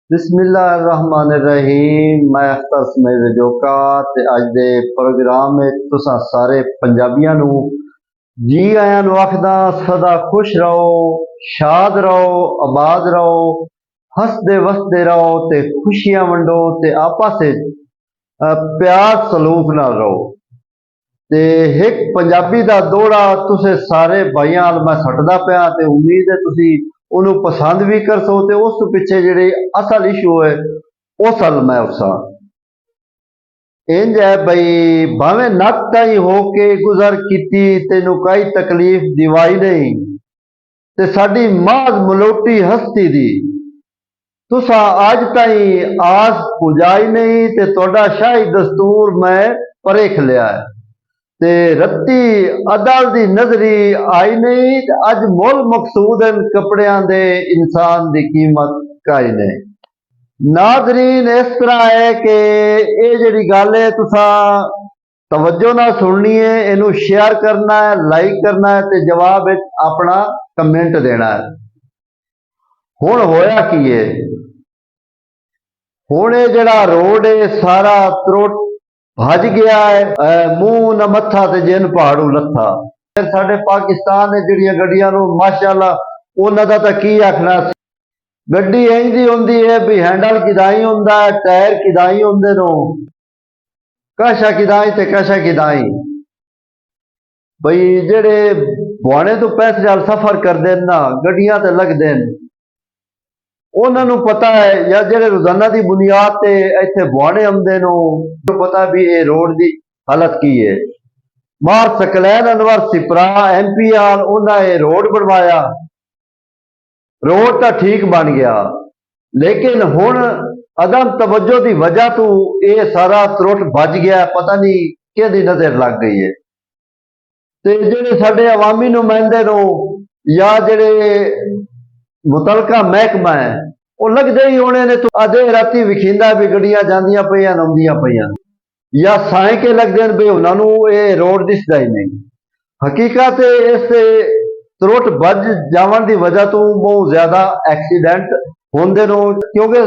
बिस्मिल्लाहिर्रहमानिर्रहीम। मैं अख्तर स्माइल रजोका ते अज दे प्रोग्राम में तुसां सारे पंजाबियां नू जी आयां नू आखदा। सदा खुश रहो, शाद रहो, आबाद रहो, हसदे वसदे रहो ते खुशियां वंडो ते आपस प्यार सलूक नाल रहो। ते एक पंजाबी दा दौड़ा तुसे सारे भाइयां अल मैं सटदा पिया ते उम्मीद है तुसी उन्हों पसंद भी कर सो ते उस पिछे जेड़े असल इशू है उस अल मैं उसा इंज है बई भावें नक ताई हो के गुजर की तेनू कई तकलीफ दिवाई नहीं ते साडी माज मलोटी हस्ती दी तुसा आज ताई आस पुजाई नहीं ते तोड़ा शाही दस्तूर मैं परेख लिया है ते रत्ती अदल दी नजरी आई नहीं। अज मुल मकसूद कपड़ियां दे इंसान दी कीमत काई नहीं। नाजरीन इस तरह है कि ये जिहड़ी गल है तुसा तवज्जो ना सुननी है, इनू शेयर करना है, लाइक करना है ते जवाब अपना कमेंट देना है। हुण होया की है, हुण ये जिहड़ा रोड है सारा त्रुट भज गया है, मुंह न मत्था ते जिन पहाड़ू लत्था। फिर साडे पाकिस्तान ने जिहड़ियां गड्डियां नू माशाअल्लाह उन्हां दा तां की आखना। गड्डी इंज दी हुंदी है भी हैंडल किदाई हुंदा है, टायर किदाई हुंदे नो, कशा किदाई ते कशा किदाई। बई जेड़े बुआने तो पैसे नाल सफर करदे ना गड्डियां ते लगदे न उन्होंने पता है, या जेड़े रोजाना की बुनियाद से इत्थे बुआने आते नो पता भी ये रोड की हालत की है। मार सकलैन अनवर सिपरा MP आल उन्हें ये रोड बनवाया, रोड तो ठीक बन गया लेकिन हुण अदम तवज्जो की वजह तो ये सारा त्रुट बच गया, पता नहीं कि नजर लग गई है। ते जेड़े साडे अवामी नुमाइंदे नो या जेड़े मुतलका महकमा है वो लगते ही होने ने तो अधे राती विखींदा भी गड्डियां जांदियां पईयां आउंदियां पईयां या साए के लगते हैं भी उन्होंने ये रोड दिसदा ही नहीं। हकीकत इस त्रुट बज जावन की वजह तो बहुत ज्यादा एक्सीडेंट होंदे नो क्योंकि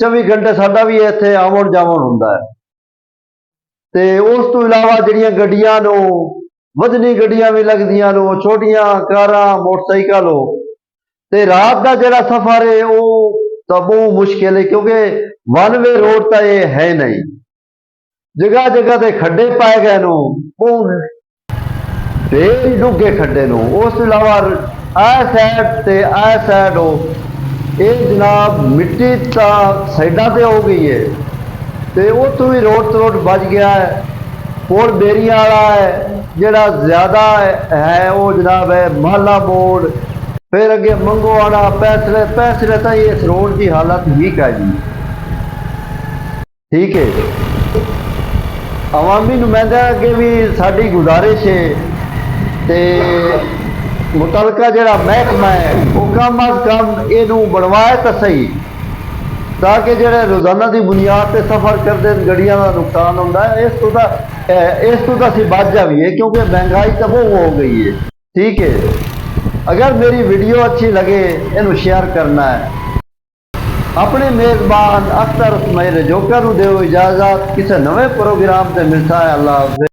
24 घंटे साडा भी इत्थे आवन जावन हुंदा है। ते उस तो इलावा जिहड़ियां गड्डियां नो वजनी गड्डियां भी लगदियां नो, छोटियां कारां मोटरसाइकिल हो ते रात का जिहड़ा सफर है वो तो बहुत मुश्किल है क्योंकि वन वे रोड तो ये है नहीं, जगह जगह ते खड्डे पाए गए नो, बहुत डूगे खड्डे नो। उस अलावा आ सैड ते आ सैड हो ये जनाब मिट्टी तो साइडा ते हो गई है ते उतों भी रोड त्रोड बच गया है। पुल बेरिया वाला है जिहड़ा ज्यादा है वो जनाब है महला मोड़, फिर अगे मंगो आना पैसले तक इस रोड की हालत ठीक है जी। ठीक है, अवामी नुमाइंदे अगे भी साड़ी गुजारिश है ते मुतलका जिहड़ा महकमा है वो कम अज कम इनू बनवाए तो सही ताकि जिहड़े रोजाना की बुनियाद पर सफर करते गड्डियां का नुकसान होता है इस तो असीं बच जाइए क्योंकि महंगाई तो बहुत हो गई है। ठीक है, अगर मेरी वीडियो अच्छी लगे इनू शेयर करना है। अपने मेजबान अख्तर स्माइल रजोका नू दिओ इजाजत, किसी नवे प्रोग्राम से मिलता है। अल्लाह हाफ़िज़।